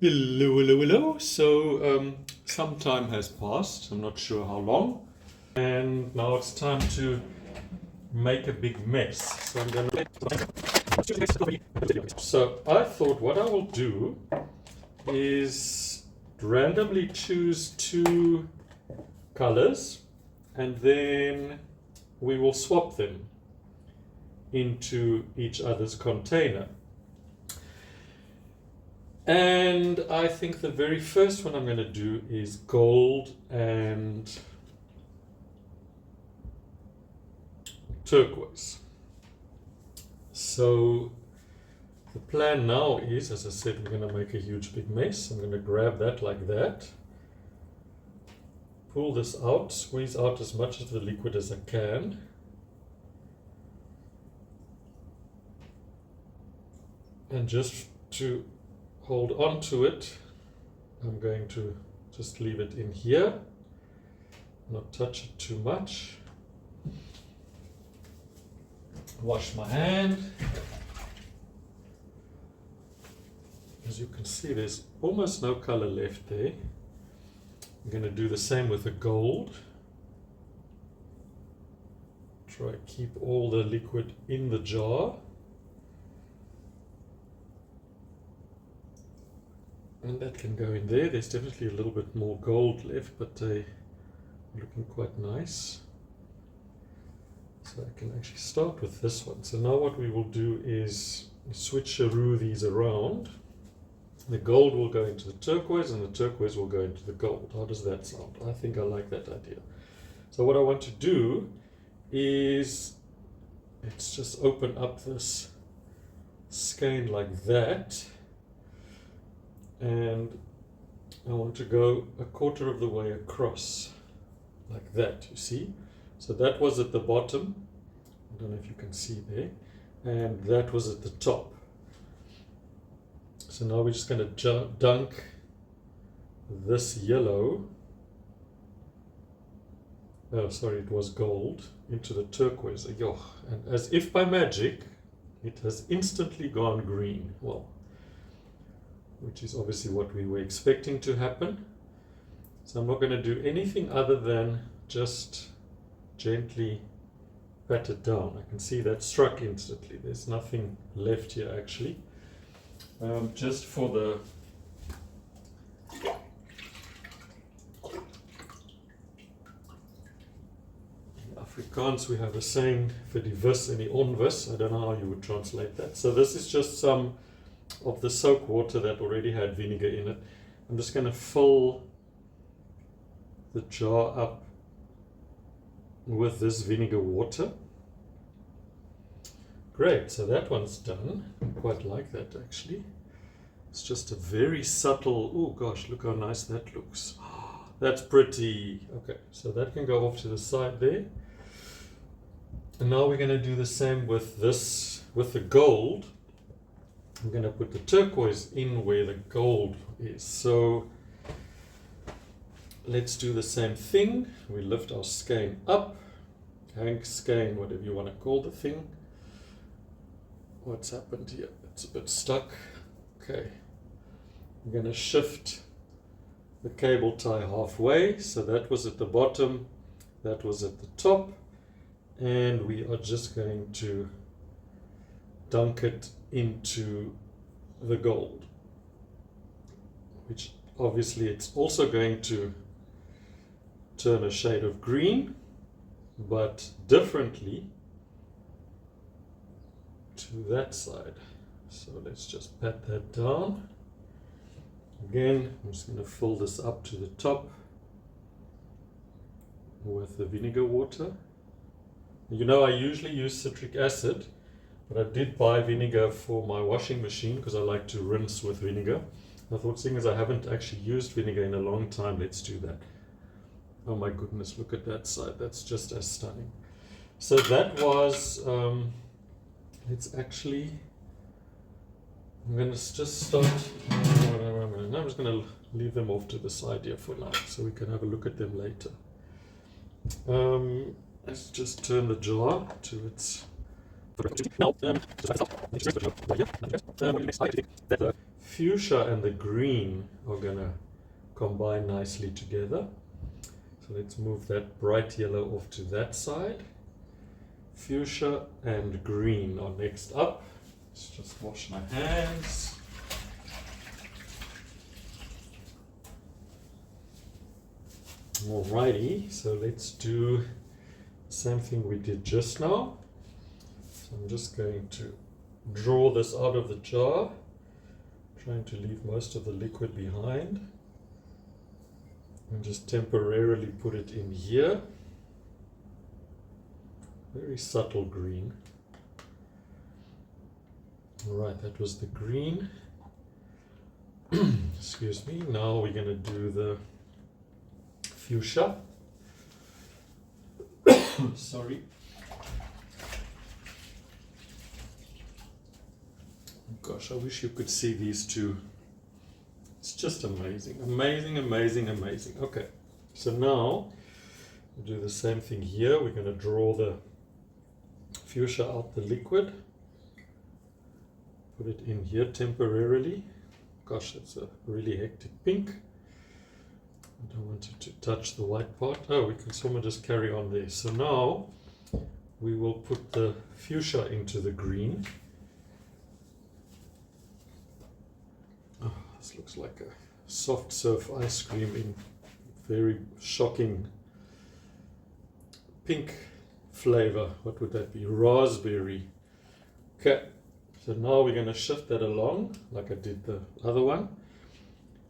Hello, hello, hello. So some time has passed, I'm not sure how long, and now it's time to make a big mess. So I thought what I will do is randomly choose two colors and then we will swap them into each other's container. And I think the very first one I'm going to do is gold and turquoise. So the plan now is, as I said, we're going to make a huge big mess. I'm going to grab that like that, pull this out, squeeze out as much of the liquid as I can. And just to hold on to it, I'm going to just leave it in here, not touch it too much. Wash my hand. As you can see, there's almost no color left there. I'm going to do the same with the gold. Try to keep all the liquid in the jar. And that can go in there. There's definitely a little bit more gold left, but they're looking quite nice. So I can actually start with this one. So now what we will do is switcheroo these around. The gold will go into the turquoise and the turquoise will go into the gold. How does that sound? I think I like that idea. So what I want to do is, let's just open up this skein like that. And I want to go a quarter of the way across, like that, you see? So that was at the bottom, I don't know if you can see there, and that was at the top. So now we're just going to dunk this yellow, oh sorry, it was gold, into the turquoise, and as if by magic, it has instantly gone green. Well, which is obviously what we were expecting to happen. So I'm not going to do anything other than just gently pat it down. I can see that struck instantly. There's nothing left here actually. Just for the in Afrikaans we have a saying, vir die vis en die onwis. I don't know how you would translate that. So this is just some of the soak water that already had vinegar in it. I'm just going to fill the jar up with this vinegar water. Great, so that one's done. I quite like that actually. It's just a very subtle, oh gosh, look how nice that looks. That's pretty. Okay, so that can go off to the side there. And now we're going to do the same with this, with the gold. I'm going to put the turquoise in where the gold is. So let's do the same thing. We lift our skein up, hank skein, whatever you want to call the thing. What's happened here? It's a bit stuck. Okay. I'm going to shift the cable tie halfway. So that was at the bottom, that was at the top. And we are just going to dunk it into the gold, which obviously it's also going to turn a shade of green, but differently to that side. So let's just pat that down. Again, I'm just going to fill this up to the top with the vinegar water. You know, I usually use citric acid, but I did buy vinegar for my washing machine because I like to rinse with vinegar. I thought, seeing as I haven't actually used vinegar in a long time, let's do that. Oh my goodness, look at that side. That's just as stunning. So that was, let's actually, I'm going to just start, I'm just going to leave them off to the side here for now so we can have a look at them later. Let's just turn the jar to its fuchsia and the green are gonna combine nicely together. So let's move that bright yellow off to that side. Fuchsia and green are next up. Let's just wash my hands. Alrighty, so let's do the same thing we did just now. So I'm just going to draw this out of the jar, trying to leave most of the liquid behind, and just temporarily put it in here. Very subtle green. Alright, that was the green. Excuse me. Now we're going to do the fuchsia. Sorry. Gosh, I wish you could see these two. It's just amazing. Amazing, amazing, amazing. Okay, so now we'll do the same thing here. We're going to draw the fuchsia out the liquid. Put it in here temporarily. Gosh, that's a really hectic pink. I don't want it to touch the white part. Oh, we can somehow just carry on there. So now we will put the fuchsia into the green. Oh, this looks like a soft serve ice cream in very shocking pink flavor. What would that be? Raspberry. Okay, so now we're going to shift that along like I did the other one.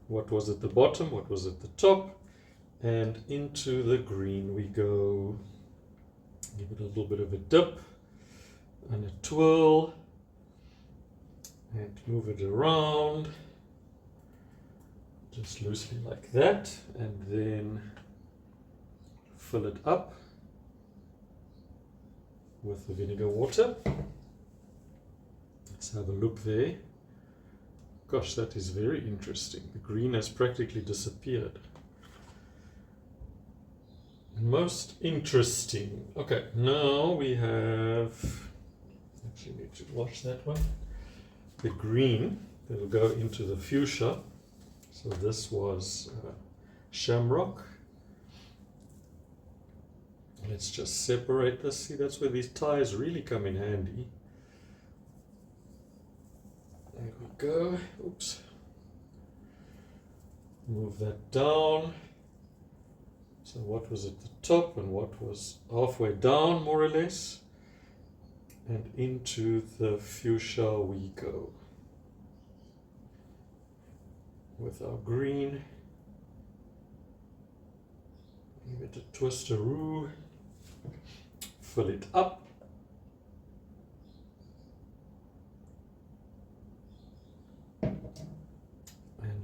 What was at the bottom, what was at the top, and into the green we go. Give it a little bit of a dip and a twirl and move it around just loosely like that, and then fill it up with the vinegar water. Let's have a look there. Gosh, that is very interesting. The green has practically disappeared. Most interesting. Okay, now we have, actually need to wash that one. The green that will go into the fuchsia. So this was Shamrock. Let's just separate this. See, that's where these ties really come in handy. There we go. Oops. Move that down. So what was at the top and what was halfway down, more or less. And into the fuchsia we go. With our green. Give it a twisteroo. Fill it up.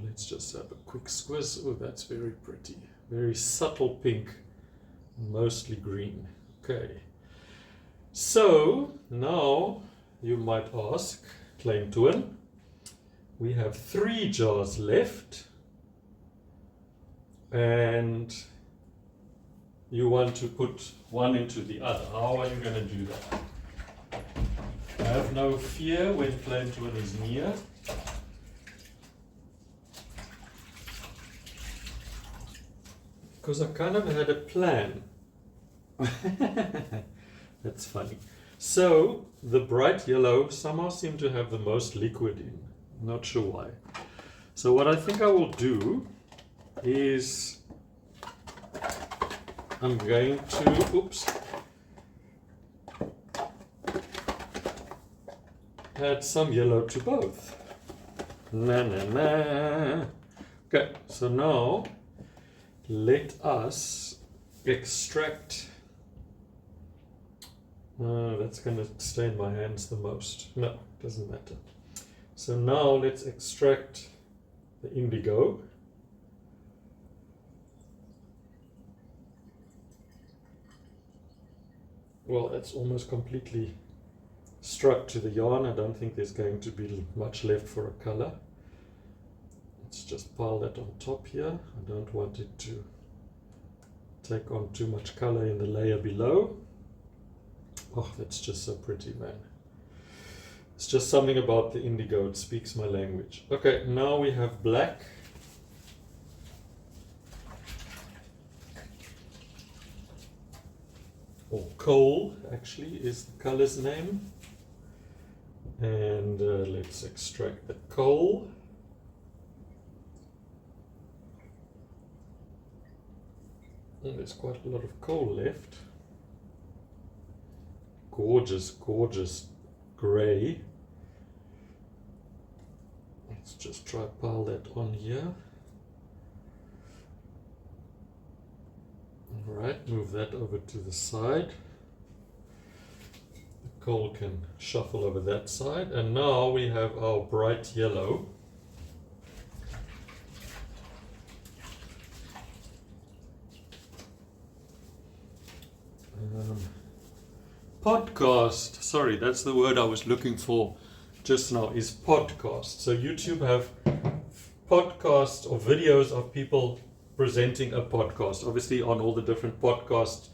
Let's just have a quick squiz. Oh, that's very pretty. Very subtle pink, mostly green. Okay. So now you might ask, claim to win. We have 3 jars left. And you want to put one into the other. How are you going to do that? Have no fear when claim to win is near. Because I kind of had a plan. That's funny. So the bright yellow somehow seemed to have the most liquid in. Not sure why. So what I think I will do is I'm going to, oops, add some yellow to both. Na na na. Okay, so now let us extract. That's going to stain my hands the most. No, doesn't matter. So now let's extract the indigo. Well, that's almost completely struck to the yarn. I don't think there's going to be much left for a color. Let's just pile that on top here. I don't want it to take on too much color in the layer below. Oh, that's just so pretty, man. It's just something about the indigo, it speaks my language. Okay, now we have black. Or coal, actually, is the color's name. And let's extract the coal. And there's quite a lot of coal left. Gorgeous, gorgeous gray. Let's just try pile that on here. Alright, move that over to the side. The coal can shuffle over that side. And now we have our bright yellow. Podcast, sorry, that's the word I was looking for just now, is podcast. So YouTube have podcasts or videos of people presenting a podcast. Obviously on all the different podcast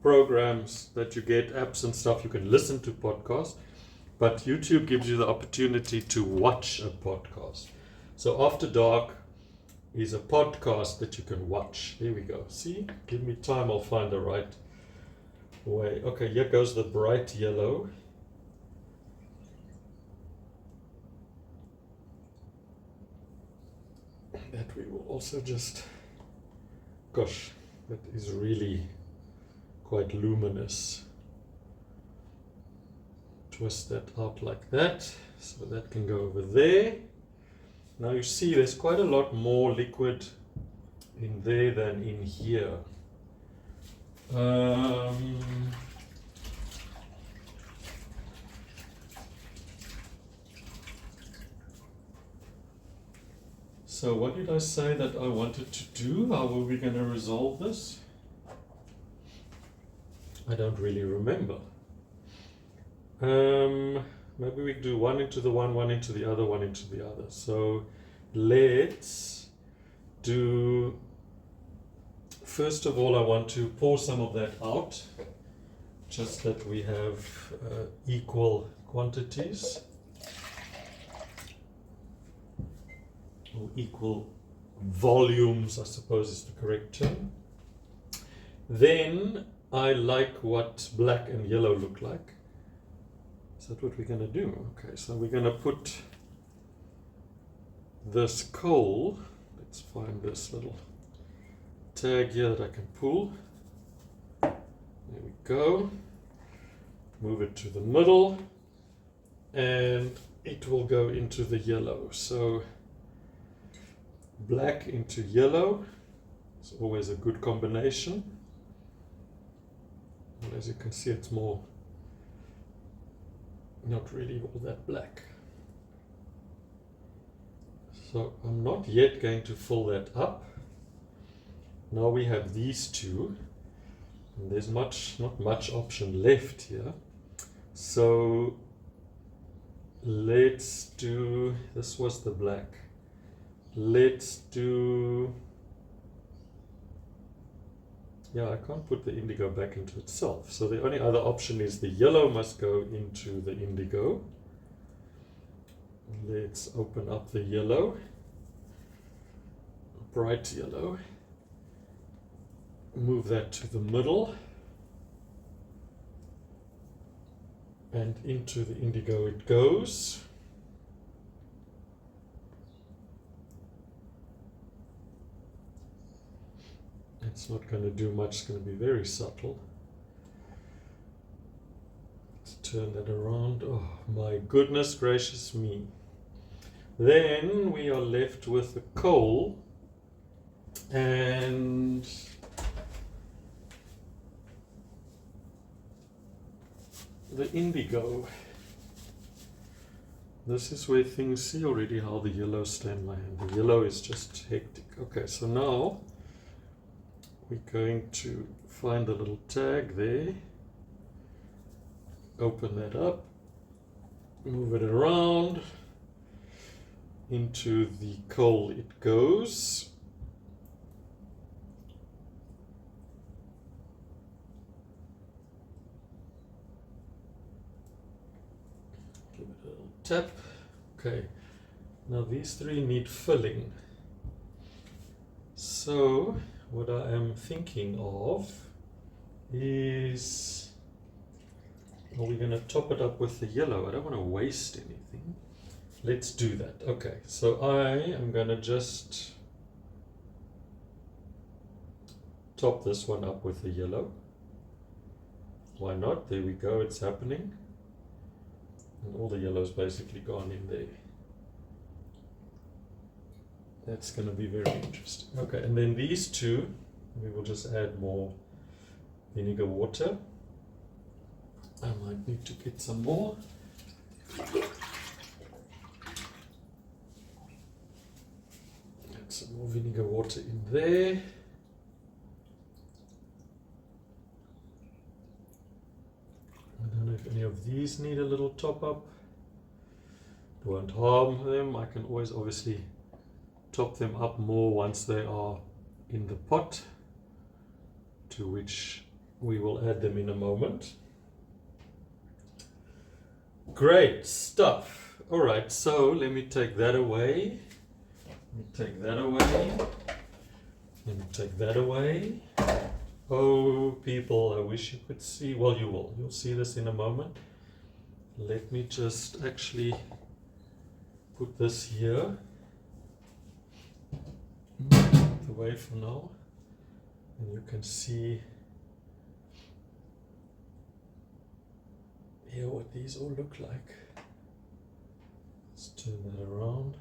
programs that you get, apps and stuff, you can listen to podcasts, but YouTube gives you the opportunity to watch a podcast. So After Dark is a podcast that you can watch. Here we go. See, give me time, I'll find the right way. Okay, here goes the bright yellow. That we will also just, gosh, that is really quite luminous. Twist that out like that, so that can go over there. Now you see there's quite a lot more liquid in there than in here. So what did I say that I wanted to do? How were we going to resolve this? I don't really remember. Maybe we do one into the one into the other, one into the other. So let's do, first of all, I want to pour some of that out, just that we have equal quantities, or equal volumes, I suppose is the correct term. Then I like what black and yellow look like. Is that what we're going to do? Okay, so we're going to put this coal, let's find this little tag here that I can pull. There we go. Move it to the middle and it will go into the yellow. So black into yellow is always a good combination. And as you can see, it's more, not really all that black. So I'm not yet going to fill that up. Now we have these two, and there's not much option left here. So let's do, this was the black. Let's do, yeah, I can't put the indigo back into itself. So the only other option is the yellow must go into the indigo. Let's open up the yellow, bright yellow. Move that to the middle. And into the indigo it goes. It's not going to do much, it's going to be very subtle. Let's turn that around. Oh my goodness gracious me. Then we are left with the coal and the indigo. This is where things, see already how the yellow stand my hand. The yellow is just hectic. Okay, so now we're going to find the little tag there, open that up, move it around, into the coal it goes. Give it a little tap. Okay, now these three need filling. So what I am thinking of is, are we going to top it up with the yellow? I don't want to waste anything. Let's do that. Okay, so I am going to just top this one up with the yellow. Why not? There we go, it's happening. And all the yellow's basically gone in there. That's going to be very interesting. Okay, and then these two, we will just add more vinegar water. I might need to get some more. Add some more vinegar water in there. I don't know if any of these need a little top up. It won't harm them. I can always obviously top them up more once they are in the pot, to which we will add them in a moment. Great stuff. All right, so let me take that away. Let me take that away. Let me take that away. Oh, people, I wish you could see. Well, you will. You'll see this in a moment. Let me just actually put this here. Away for now. And you can see here what these all look like. Let's turn that around.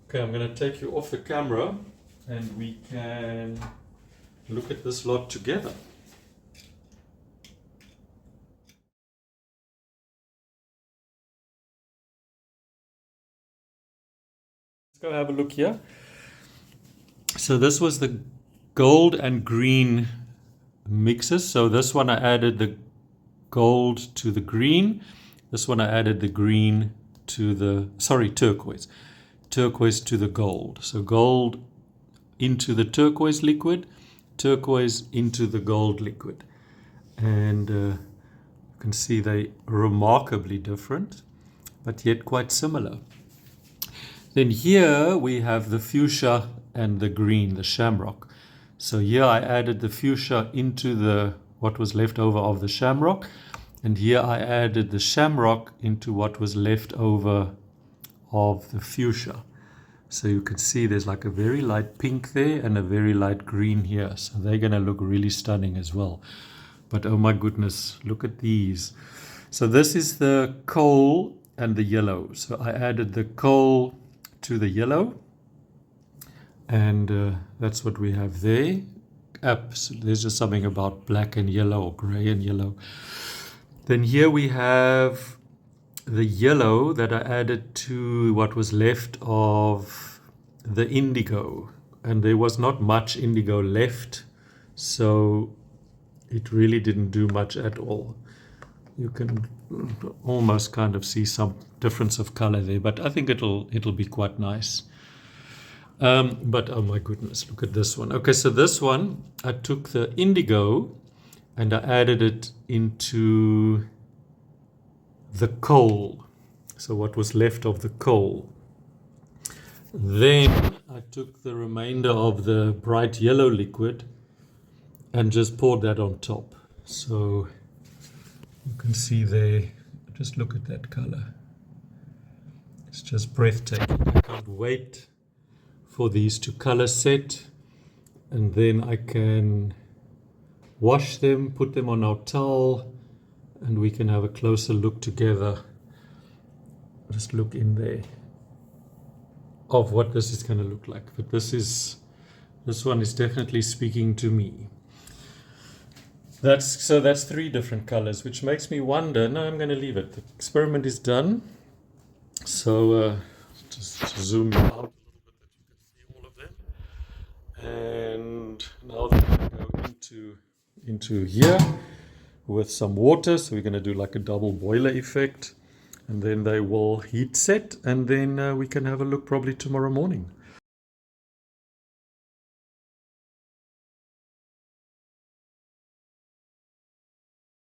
Okay, I'm going to take you off the camera and we can look at this lot together. Let's go have a look here. So this was the gold and green mixes. So this one I added the gold to the green. This one I added the green to the, turquoise. Turquoise to the gold. So gold into the turquoise liquid, turquoise into the gold liquid. And you can see they remarkably different, but yet quite similar. Then here we have the fuchsia and the green, the shamrock. So here I added the fuchsia into the what was left over of the shamrock, and here I added the shamrock into what was left over of the fuchsia. So you can see there's like a very light pink there and a very light green here. So they're going to look really stunning as well. But oh my goodness, look at these. So this is the coal and the yellow. So I added the coal to the yellow. And that's what we have there. Absolutely. There's just something about black and yellow or gray and yellow. Then here we have the yellow that I added to what was left of the indigo. And there was not much indigo left, so it really didn't do much at all. You can almost kind of see some difference of color there, but I think it'll be quite nice. But oh my goodness, look at this one. Okay, so this one, I took the indigo and I added it into the coal. So what was left of the coal. Then I took the remainder of the bright yellow liquid and just poured that on top. So you can see there, just look at that color. It's just breathtaking. I can't wait for these to color set, and then I can wash them, put them on our towel, and we can have a closer look together. Just look in there of what this is going to look like. But this one is definitely speaking to me. That's 3 different colors, which makes me wonder. No, I'm going to leave it. The experiment is done. So just zoom out. And now they're going to go into here with some water. So we're going to do like a double boiler effect. And then they will heat set. And then we can have a look probably tomorrow morning.